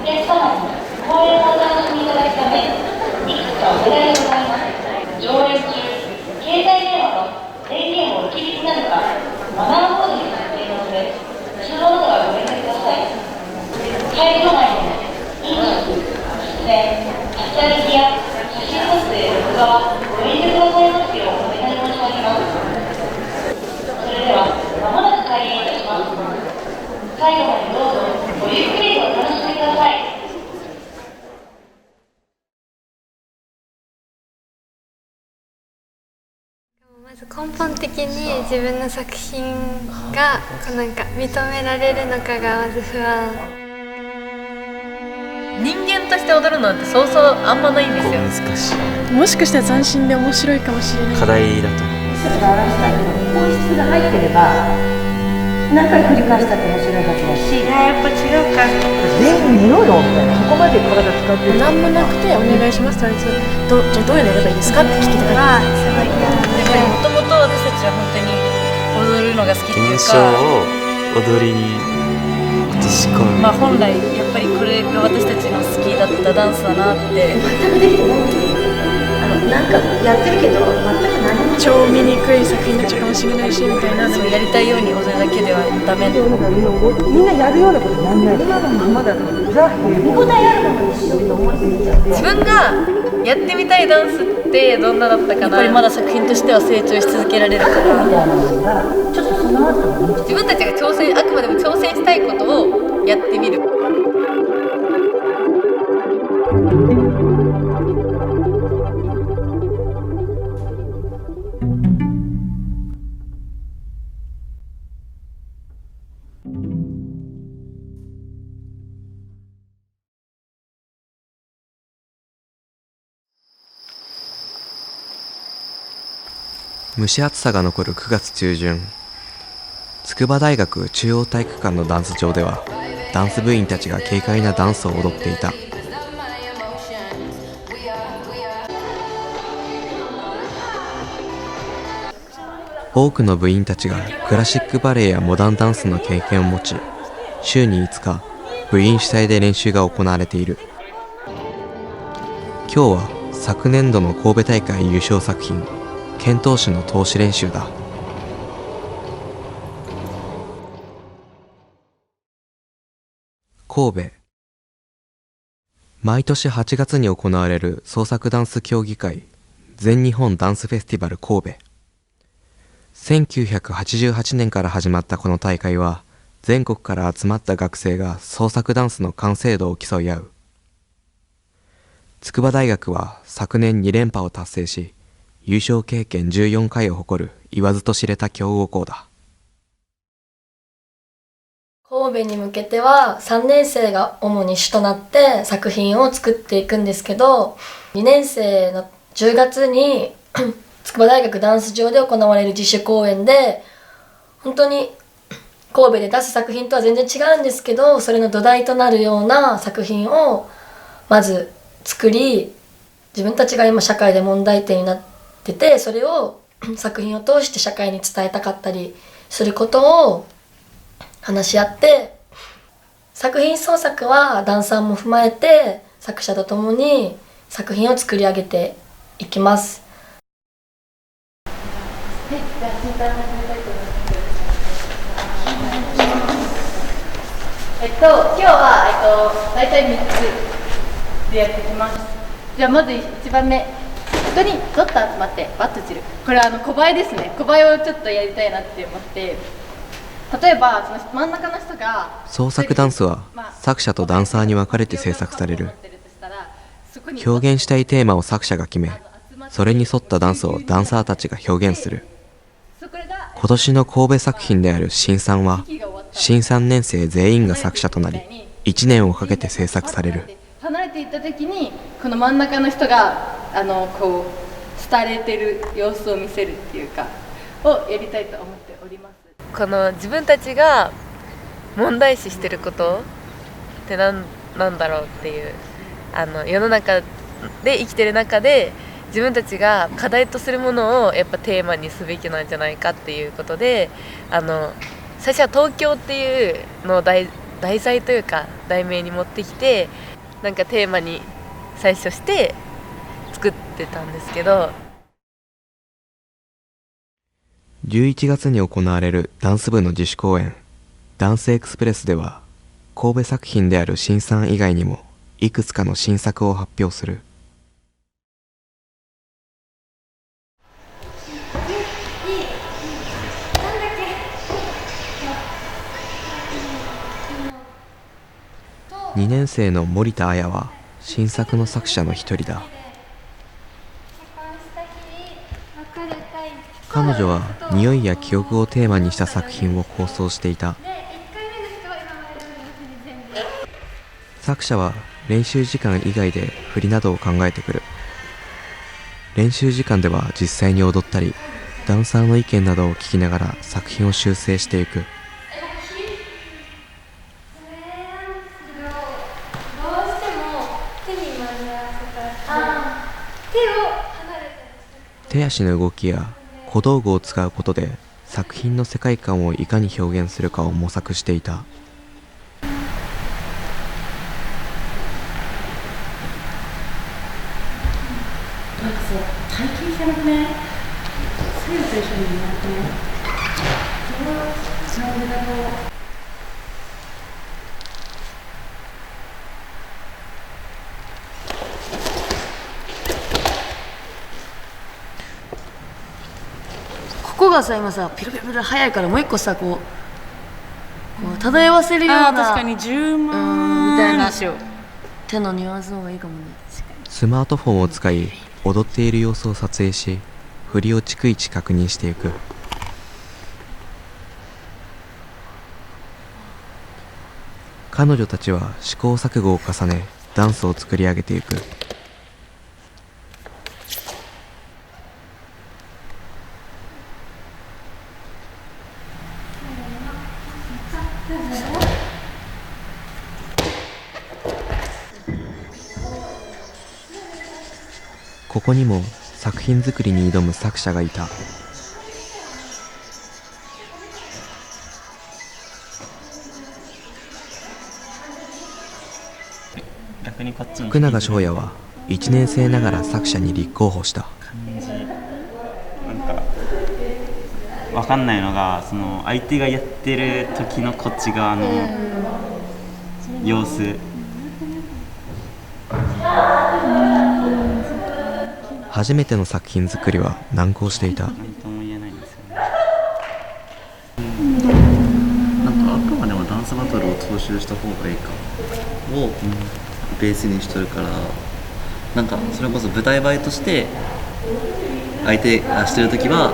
客様に公演をお楽しみいただくため、いくつかお願いでございます。上演中、携帯電話の電源をお切りになるか、マナーモードになっているので、そのことはご遠慮ください。会場内の飲食、出演、立ち歩きや写真撮影、録画はご遠慮くださいますようお願い申し上げます。それでは、まもなく開演いたします。最後までどうぞごゆっくりとお楽しみください。まず根本的に自分の作品がなんか認められるのかがまず不安。人間として踊るのってそうそうあんまないんですよ。難しい。もしかしたら斬新で面白いかもしれない。課題だと思います。バランスタイルの本質が入ってれば何回繰り返したって面白いはずだし、やっぱ違うか、全部見ろよみたいな、そこまで体使ってる何もなくてお願いしますと言われて、じゃあどういうのやればいいですかって聞きたかった。やっぱりもともと私たちは本当に踊るのが好きっていう現象か、を踊りに落とし込む。本来やっぱりこれが私たちの好きだったダンスだなって。全くできてない。なんかやってるけど全く何も超見にくい作品になっちゃうかもしれないしみたいな。そうやりたいように踊るだけではダメ。みんなやるようなことやんない。今のままだとザ・ここでやるのも一緒と思いすぎちゃって、自分がやってみたいダンスってどんなだったかな。やっぱりまだ作品としては成長し続けられるから、みたいなのがちょっとその後自分たちがあくまでも挑戦したいことをやってみる。蒸し暑さが残る9月中旬、筑波大学中央体育館のダンス場ではダンス部員たちが軽快なダンスを踊っていた。多くの部員たちがクラシックバレエやモダンダンスの経験を持ち、週に5日部員主催で練習が行われている。今日は昨年度の神戸大会優勝作品剣闘士の通し練習だ。神戸。毎年8月に行われる創作ダンス競技会全日本ダンスフェスティバル神戸。1988年から始まったこの大会は、全国から集まった学生が創作ダンスの完成度を競い合う。筑波大学は昨年2連覇を達成し、優勝経験14回を誇る言わずと知れた強豪校だ。神戸に向けては3年生が主に主となって作品を作っていくんですけど、2年生の10月に筑波大学ダンス場で行われる自主公演で、本当に神戸で出す作品とは全然違うんですけど、それの土台となるような作品をまず作り、自分たちが今社会で問題点になってて、それを作品を通して社会に伝えたかったりすることを話し合って、作品創作はダンサーも踏まえて作者と共に作品を作り上げていきます。今日は大体3つでやっていきます。じゃあまず1番目、人にどっと集まってバッと散る。これは小映えですね。小映えをちょっとやりたいなって思って、例えばその真ん中の人が創作ダンスは作者とダンサーに分かれて制作される。表現したいテーマを作者が決め、それに沿ったダンスをダンサーたちが表現する。今年の神戸作品である新3は新3年生全員が作者となり、1年をかけて制作される。離れていった時にこの真ん中の人がこう廃れてる様子を見せるっていうかをやりたいと思っております。この自分たちが問題視してることってなんだろうっていう、世の中で生きてる中で自分たちが課題とするものをやっぱテーマにすべきなんじゃないかっていうことで、最初は東京っていうのを題題材というか題名に持ってきて、なんかテーマに最初して作ってたんですけど、11月に行われるダンス部の自主公演ダンスエクスプレスでは、神戸作品である新さん以外にもいくつかの新作を発表する。2年生の森田彩は新作の作者の一人だ。彼女は匂いや記憶をテーマにした作品を構想していた。作者は練習時間以外で振りなどを考えてくる。練習時間では実際に踊ったり、ダンサーの意見などを聞きながら作品を修正していく。手足の動きや小道具を使うことで作品の世界観をいかに表現するかを模索していた。体験してなくね、左右と一緒にやってね、なんでだろう。ここがさ、今さピロピロピロ速いから、もう一個さ、こう漂わせるような、確かに10万みたいなにしよう。手のニュアンスの方がいいかもね。スマートフォンを使い踊っている様子を撮影し、振りを逐一確認していく。彼女たちは試行錯誤を重ねダンスを作り上げていく。ここにも作品作りに挑む作者がいた。福永翔也は1年生ながら作者に立候補した。なんか分かんないのが、その相手がやってる時のこっち側の様子。初めての作品作りは難航していた。何とも言えないんですよね。なんかあくまでもダンスバトルを踏襲した方がいいかをベースにしとるから、なんかそれこそ舞台映えとして相手がしてる時は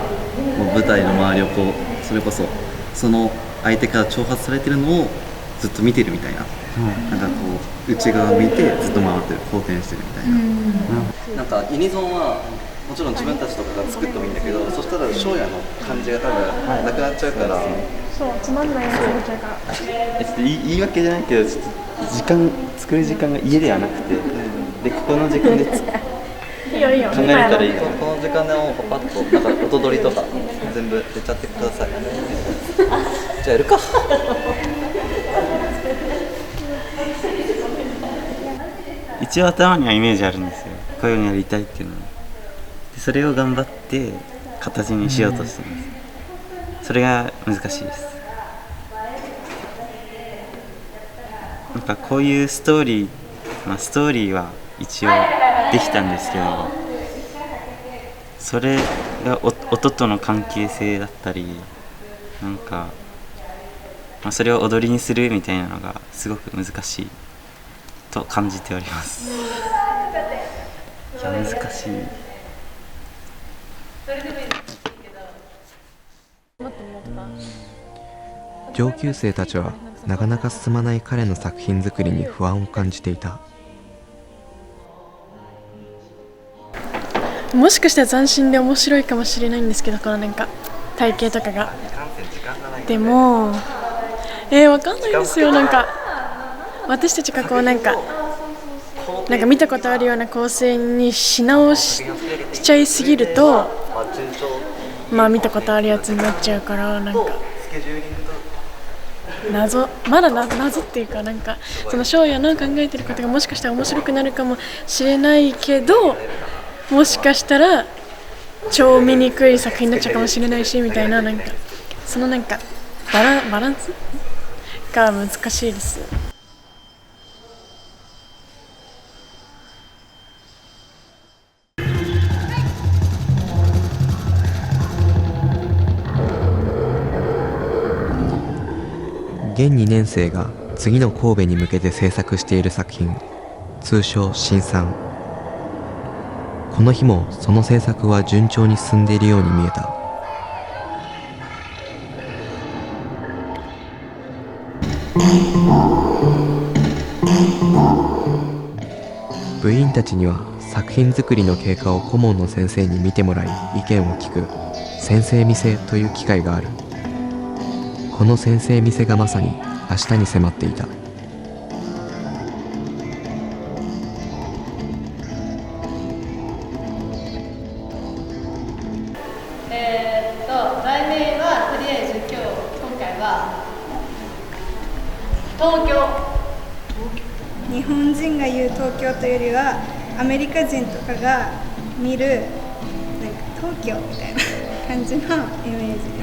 もう舞台の周りをこう、それこそその相手から挑発されてるのをずっと見てるみたいな、なんかこう内側見てずっと回ってる、好転してるみたいな、なんかユニゾンはもちろん自分たちとかが作ってもいいんだけど、そしたら翔也の感じが多分なくなっちゃうから、そうつまんないやつになっちゃうから。ちょっと言い訳じゃないけど、ちょっと作る時間が家ではなくて、でここの時間でいいよいいよ。考えれたらいいかな。この時間でもパパッとなんか音取りとか全部出ちゃってください。じゃあやるか。一応頭にはイメージあるんですよ。こういうのやりたいっていうのは。でそれを頑張って形にしようとしてます。それが難しいです。なんかこういうストーリーは一応できたんですけど、それが音との関係性だったり、なんか、それを踊りにするみたいなのがすごく難しいと感じております。いや難しい。上級生たちはなかなか進まない彼の作品作りに不安を感じていた。もしかしたら斬新で面白いかもしれないんですけど、このなんか体型とかが。でもわかんないですよ。なんか私たちがこうなんか見たことあるような構成にし直しちゃいすぎると、まあ見たことあるやつになっちゃうから、なんかまだ謎っていうか、なんかその翔也の考えてることがもしかしたら面白くなるかもしれないけど、もしかしたら超見にくい作品になっちゃうかもしれないしみたいな、なんかそのなんかバランスが難しいです。現2年生が次の神戸に向けて制作している作品、通称新3。この日もその制作は順調に進んでいるように見えた。部員たちには作品作りの経過を顧問の先生に見てもらい意見を聞く先生見せという機会がある。この先生見せがまさに明日に迫っていた。題名はとりあえず今回は東京。日本人が言う東京というよりはアメリカ人とかが見るなんか東京みたいな感じのイメージです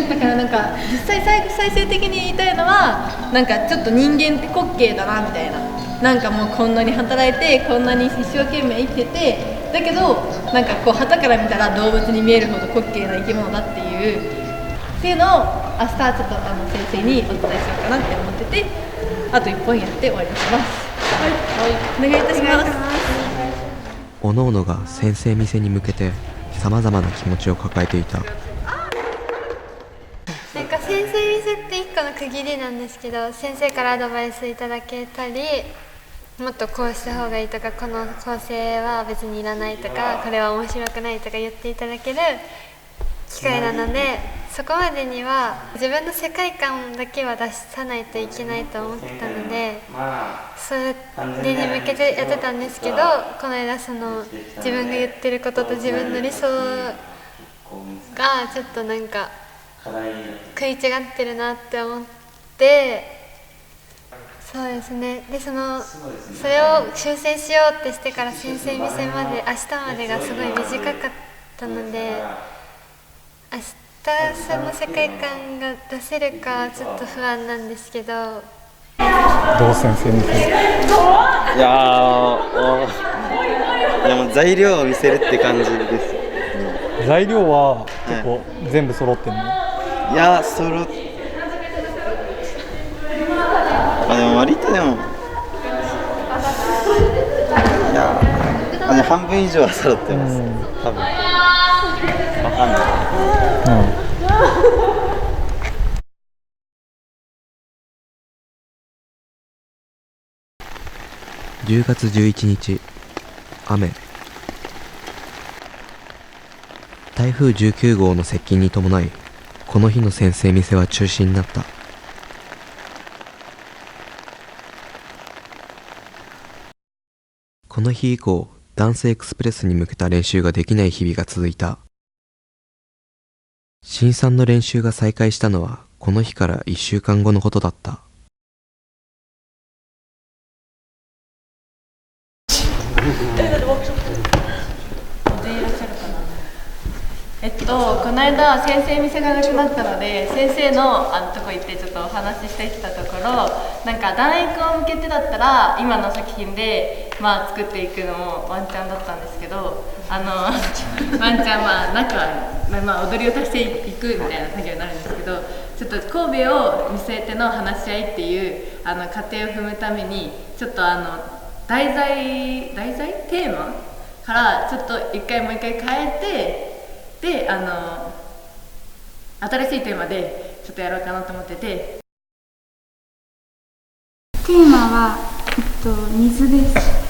だからなんか実際最終的に言いたいのは、なんかちょっと人間って滑稽だなみたいな、なんかもうこんなに働いてこんなに一生懸命生きてて、だけどなんかこう旗から見たら動物に見えるほど滑稽な生き物だっていうのを明日ちょっと先生にお伝えしようかなって思ってて、あと1本やって終わりにします。はい、お願いいたします。おのおのが先生見せに向けてさまざまな気持ちを抱えていた。なんか先生見せって一個の区切りなんですけど、先生からアドバイスいただけたり、もっとこうした方がいいとか、この構成は別にいらないとか、これは面白くないとか言っていただける機会なので、そこまでには自分の世界観だけは出さないといけないと思ってたので、それに向けてやってたんですけど、この間その自分が言ってることと自分の理想がちょっとなんか食い違ってるなって思って、そうですね。でそれを修正しようってしてから先生見せまで明日までがすごい短かったので、明日その世界観が出せるかちょっと不安なんですけど。どう先生見せる？いやもう材料を見せるって感じです。材料は結構全部揃ってるの？いやでも割とでも半分以上は揃ってます。多分わかんない。10月11日、雨。台風19号の接近に伴い、この日の先生見せは中止になった。この日以降、ダンスエクスプレスに向けた練習ができない日々が続いた。新3の練習が再開したのは、この日から1週間後のことだった。この間先生見せがなくなったので、先生のとこ行ってちょっとお話ししてきたところ、なんかダンエクを向けてだったら今の作品で作っていくのもワンチャンだったんですけど、ワンチャンなくは踊りを足していくみたいな作業になるんですけど、ちょっと神戸を見据えての話し合いっていう過程を踏むために、ちょっと題材テーマからちょっともう一回変えて、で新しいテーマでちょっとやろうかなと思ってて、テーマは、水です。